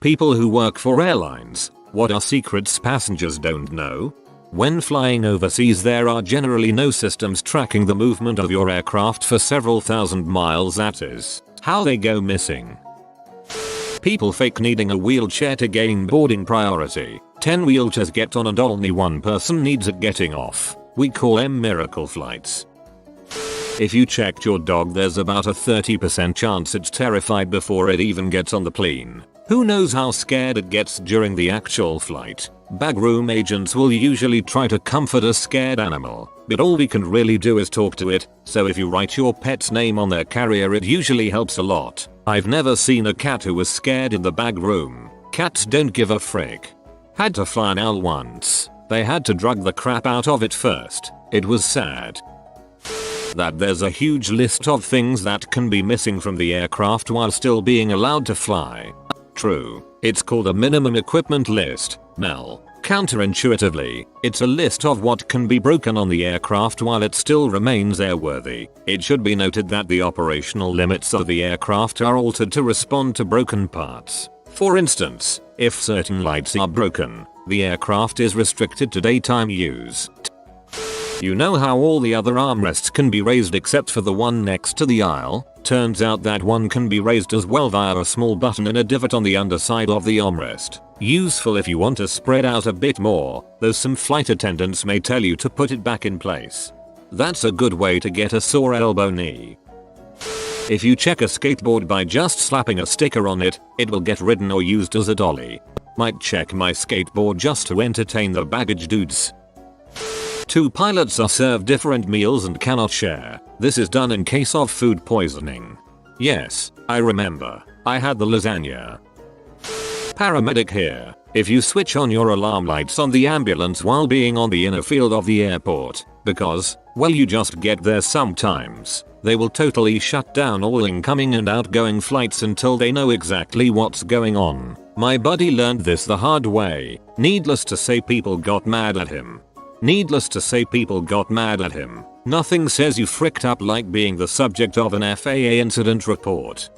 People who work for airlines, what are secrets passengers don't know? When flying overseas, there are generally no systems tracking the movement of your aircraft for several thousand miles. That is how they go missing. People fake needing a wheelchair to gain boarding priority. 10 wheelchairs get on and only one person needs it getting off. We call them miracle flights. If you checked your dog, there's about a 30% chance it's terrified before it even gets on the plane. Who knows how scared it gets during the actual flight? Backroom agents will usually try to comfort a scared animal, but all we can really do is talk to it, so if you write your pet's name on their carrier, it usually helps a lot. I've never seen a cat who was scared in the back room. Cats don't give a frick. Had to fly an owl once. They had to drug the crap out of it first. It was sad. That there's a huge list of things that can be missing from the aircraft while still being allowed to fly. True. It's called a minimum equipment list, MEL. Counterintuitively, it's a list of what can be broken on the aircraft while it still remains airworthy. It should be noted that the operational limits of the aircraft are altered to respond to broken parts. For instance, if certain lights are broken, the aircraft is restricted to daytime use. You know how all the other armrests can be raised except for the one next to the aisle? Turns out that one can be raised as well via a small button in a divot on the underside of the armrest. Useful if you want to spread out a bit more, though some flight attendants may tell you to put it back in place. That's a good way to get a sore elbow knee. If you check a skateboard by just slapping a sticker on it, it will get ridden or used as a dolly. Might check my skateboard just to entertain the baggage dudes. 2 pilots are served different meals and cannot share. This is done in case of food poisoning. Yes, I remember. I had the lasagna. Paramedic here. If you switch on your alarm lights on the ambulance while being on the inner field of the airport, because, well, you just get there sometimes, they will totally shut down all incoming and outgoing flights until they know exactly what's going on. My buddy learned this the hard way. Needless to say, people got mad at him. Nothing says you fricked up like being the subject of an FAA incident report.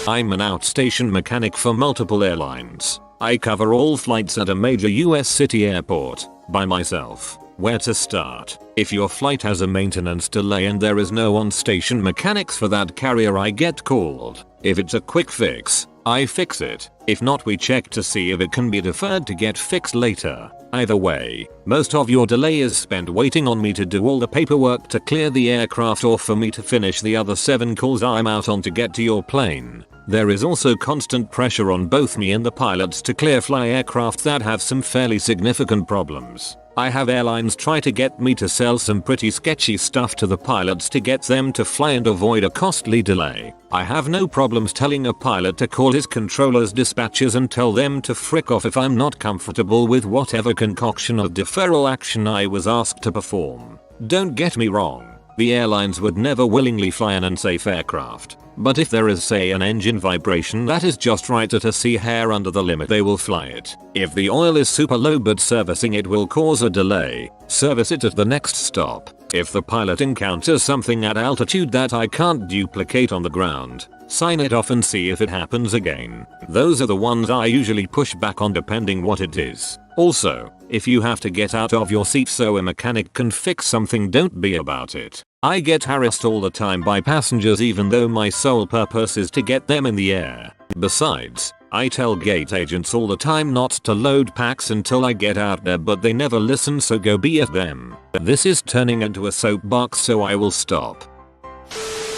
I'm an outstation mechanic for multiple airlines. I cover all flights at a major US city airport, by myself. Where to start? If your flight has a maintenance delay and there is no on-station mechanics for that carrier, I get called. If it's a quick fix, I fix it. If not, we check to see if it can be deferred to get fixed later. Either way, most of your delay is spent waiting on me to do all the paperwork to clear the aircraft or for me to finish the other 7 calls I'm out on to get to your plane. There is also constant pressure on both me and the pilots to clear fly aircraft that have some fairly significant problems. I have airlines try to get me to sell some pretty sketchy stuff to the pilots to get them to fly and avoid a costly delay. I have no problems telling a pilot to call his controller's dispatchers and tell them to frick off if I'm not comfortable with whatever concoction of deferral action I was asked to perform. Don't get me wrong, the airlines would never willingly fly an unsafe aircraft. But if there is, say, an engine vibration that is just right at a C hair under the limit, they will fly it. If the oil is super low but servicing it will cause a delay, service it at the next stop. If the pilot encounters something at altitude that I can't duplicate on the ground, sign it off and see if it happens again. Those are the ones I usually push back on depending what it is. Also, if you have to get out of your seat so a mechanic can fix something, don't be about it. I get harassed all the time by passengers even though my sole purpose is to get them in the air. Besides, I tell gate agents all the time not to load packs until I get out there, but they never listen, so go be at them. This is turning into a soapbox, so I will stop.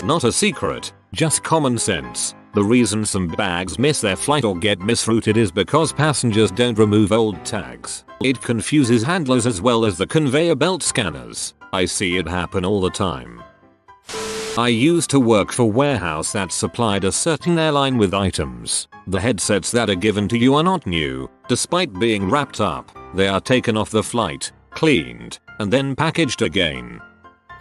Not a secret, just common sense. The reason some bags miss their flight or get misrouted is because passengers don't remove old tags. It confuses handlers as well as the conveyor belt scanners. I see it happen all the time. I used to work for a warehouse that supplied a certain airline with items. The headsets that are given to you are not new. Despite being wrapped up, they are taken off the flight, cleaned, and then packaged again.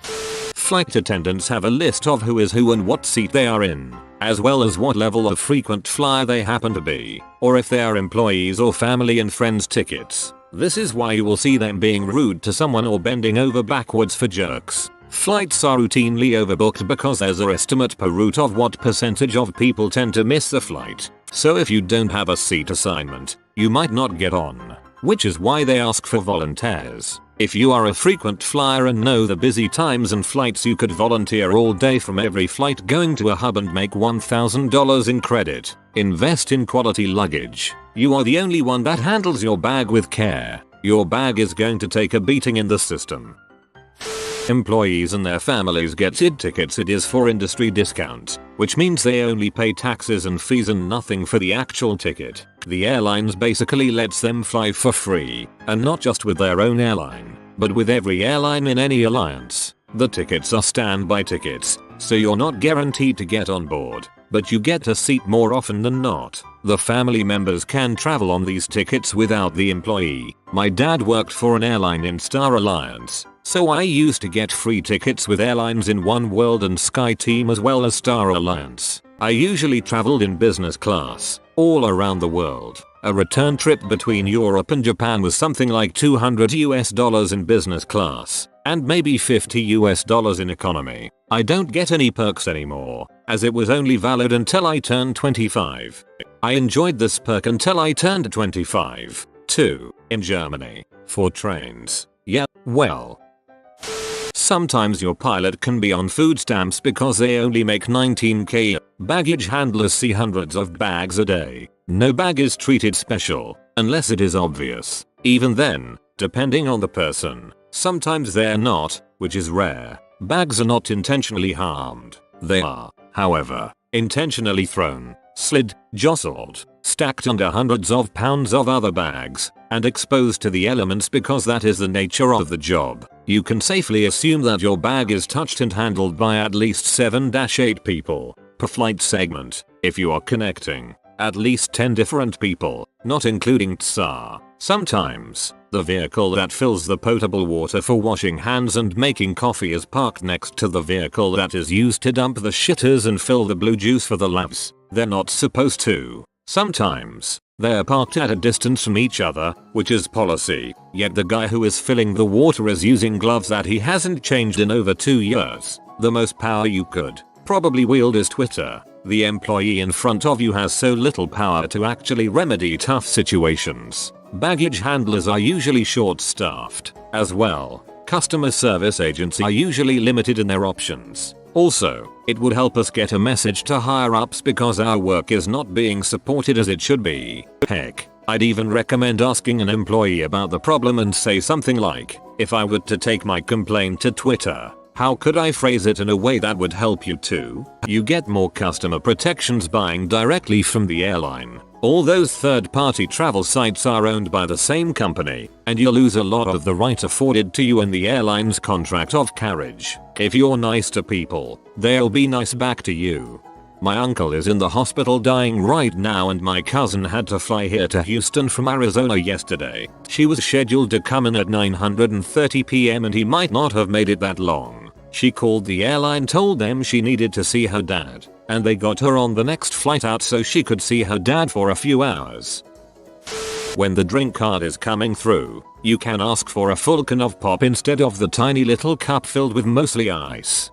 Flight attendants have a list of who is who and what seat they are in, as well as what level of frequent flyer they happen to be, or if they are employees or family and friends tickets. This is why you will see them being rude to someone or bending over backwards for jerks. Flights are routinely overbooked because there's an estimate per route of what percentage of people tend to miss the flight. So if you don't have a seat assignment, you might not get on, which is why they ask for volunteers. If you are a frequent flyer and know the busy times and flights, you could volunteer all day from every flight going to a hub and make $1,000 in credit. Invest in quality luggage. You are the only one that handles your bag with care. Your bag is going to take a beating in the system. Employees and their families get ID tickets. It is for industry discount, which means they only pay taxes and fees and nothing for the actual ticket. The airlines basically lets them fly for free, and not just with their own airline, but with every airline in any alliance. The tickets are standby tickets, so you're not guaranteed to get on board, but you get a seat more often than not. The family members can travel on these tickets without the employee. My dad worked for an airline in Star Alliance, so I used to get free tickets with airlines in One World and SkyTeam as well as Star Alliance. I usually traveled in business class, all around the world. A return trip between Europe and Japan was something like $200 in business class, and maybe $50 in economy. I don't get any perks anymore, as it was only valid until I turned 25. I enjoyed this perk until I turned 25, too, in Germany, for trains. Yeah, well. Sometimes your pilot can be on food stamps because they only make $19K. Baggage handlers see hundreds of bags a day. No bag is treated special, unless it is obvious. Even then, depending on the person, sometimes they're not, which is rare. Bags are not intentionally harmed. They are, however, intentionally thrown, slid, jostled, stacked under hundreds of pounds of other bags, and exposed to the elements because that is the nature of the job. You can safely assume that your bag is touched and handled by at least 7-8 people per flight segment, if you are connecting at least 10 different people, not including tsar. Sometimes, the vehicle that fills the potable water for washing hands and making coffee is parked next to the vehicle that is used to dump the shitters and fill the blue juice for the labs. They're not supposed to. Sometimes, they're parked at a distance from each other, which is policy, yet the guy who is filling the water is using gloves that he hasn't changed in over 2 years. The most power you could probably wield is Twitter. The employee in front of you has so little power to actually remedy tough situations. Baggage handlers are usually short-staffed. As well, customer service agents are usually limited in their options. Also, it would help us get a message to higher ups because our work is not being supported as it should be. Heck, I'd even recommend asking an employee about the problem and say something like, if I were to take my complaint to Twitter, how could I phrase it in a way that would help you too? You get more customer protections buying directly from the airline. All those third-party travel sites are owned by the same company, and you lose a lot of the right afforded to you in the airline's contract of carriage. If you're nice to people, they'll be nice back to you. My uncle is in the hospital dying right now, and my cousin had to fly here to Houston from Arizona yesterday. She was scheduled to come in at 9:30 p.m. and he might not have made it that long. She called the airline, told them she needed to see her dad, and they got her on the next flight out so she could see her dad for a few hours. When the drink card is coming through, you can ask for a full can of pop instead of the tiny little cup filled with mostly ice.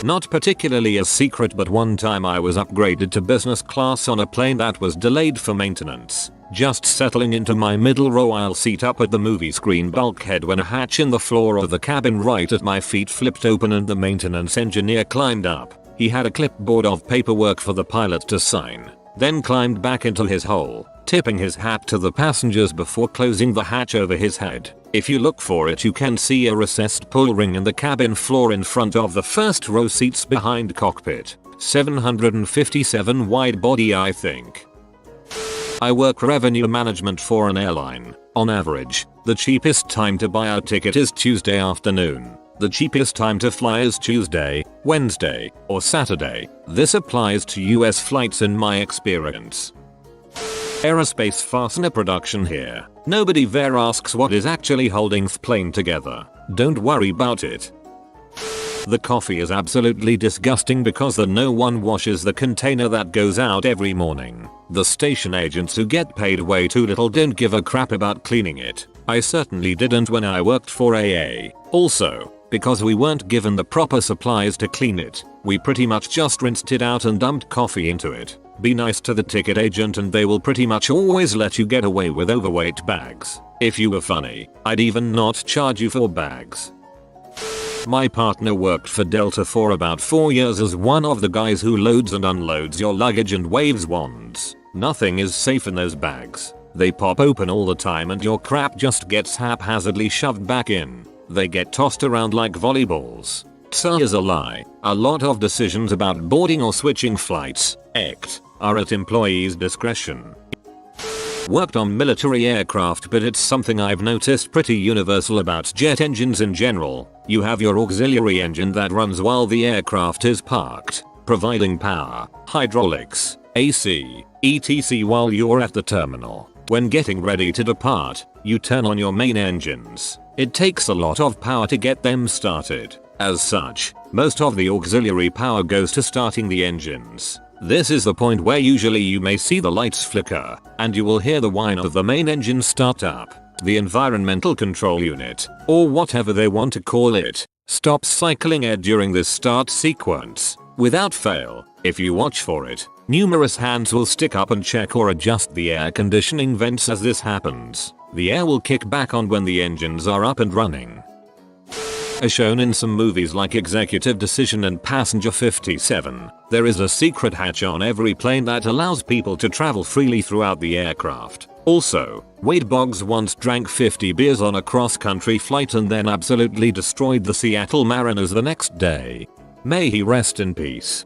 Not particularly a secret, but one time I was upgraded to business class on a plane that was delayed for maintenance. Just settling into my middle row aisle seat up at the movie screen bulkhead when a hatch in the floor of the cabin right at my feet flipped open and the maintenance engineer climbed up. He had a clipboard of paperwork for the pilot to sign, then climbed back into his hole, tipping his hat to the passengers before closing the hatch over his head. If you look for it, you can see a recessed pull ring in the cabin floor in front of the first row seats behind cockpit. 757 wide body, I think. I work revenue management for an airline. On average, the cheapest time to buy a ticket is Tuesday afternoon. The cheapest time to fly is Tuesday, Wednesday, or Saturday. This applies to US flights in my experience. Aerospace fastener production here. Nobody there asks what is actually holding the plane together. Don't worry about it. The coffee is absolutely disgusting because no one washes the container that goes out every morning. The station agents who get paid way too little don't give a crap about cleaning it. I certainly didn't when I worked for AA. Also, Because we weren't given the proper supplies to clean it, we pretty much just rinsed it out and dumped coffee into it. Be nice to the ticket agent and they will pretty much always let you get away with overweight bags. If you were funny, I'd even not charge you for bags. My partner worked for Delta for about 4 years as one of the guys who loads and unloads your luggage and waves wands. Nothing is safe in those bags. They pop open all the time and your crap just gets haphazardly shoved back in. They get tossed around like volleyballs. Tsa is a lie. A lot of decisions about boarding or switching flights, are at employees' discretion. Worked on military aircraft, but it's something I've noticed pretty universal about jet engines in general. You have your auxiliary engine that runs while the aircraft is parked, providing power, hydraulics, AC, etc. while you're at the terminal. When getting ready to depart, you turn on your main engines. It takes a lot of power to get them started. As such, most of the auxiliary power goes to starting the engines. This is the point where usually you may see the lights flicker, and you will hear the whine of the main engine start up. The environmental control unit, or whatever they want to call it, stops cycling air during this start sequence. Without fail, if you watch for it, numerous hands will stick up and check or adjust the air conditioning vents as this happens. The air will kick back on when the engines are up and running. As shown in some movies like Executive Decision and Passenger 57, there is a secret hatch on every plane that allows people to travel freely throughout the aircraft. Also, Wade Boggs once drank 50 beers on a cross-country flight and then absolutely destroyed the Seattle Mariners the next day. May he rest in peace.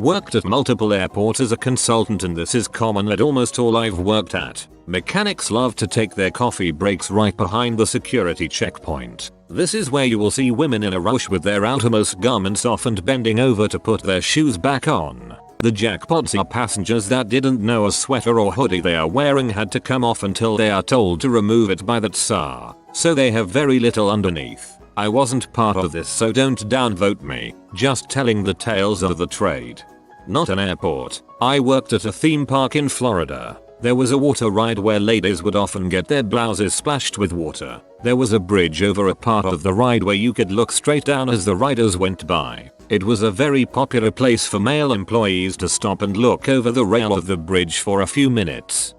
Worked at multiple airports as a consultant, and this is common at almost all I've worked at. Mechanics love to take their coffee breaks right behind the security checkpoint. This is where you will see women in a rush with their outermost garments off and bending over to put their shoes back on. The jackpots are passengers that didn't know a sweater or hoodie they are wearing had to come off until they are told to remove it by the tsar, so they have very little underneath. I wasn't part of this, so don't downvote me, just telling the tales of the trade. Not an airport. I worked at a theme park in Florida. There was a water ride where ladies would often get their blouses splashed with water. There was a bridge over a part of the ride where you could look straight down as the riders went by. It was a very popular place for male employees to stop and look over the rail of the bridge for a few minutes.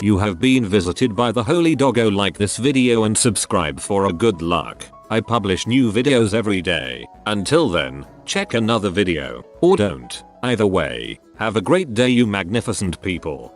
You have been visited by the holy doggo. Like this video and subscribe for a good luck. I publish new videos every day. Until then, check another video, or don't. Either way, have a great day, you magnificent people.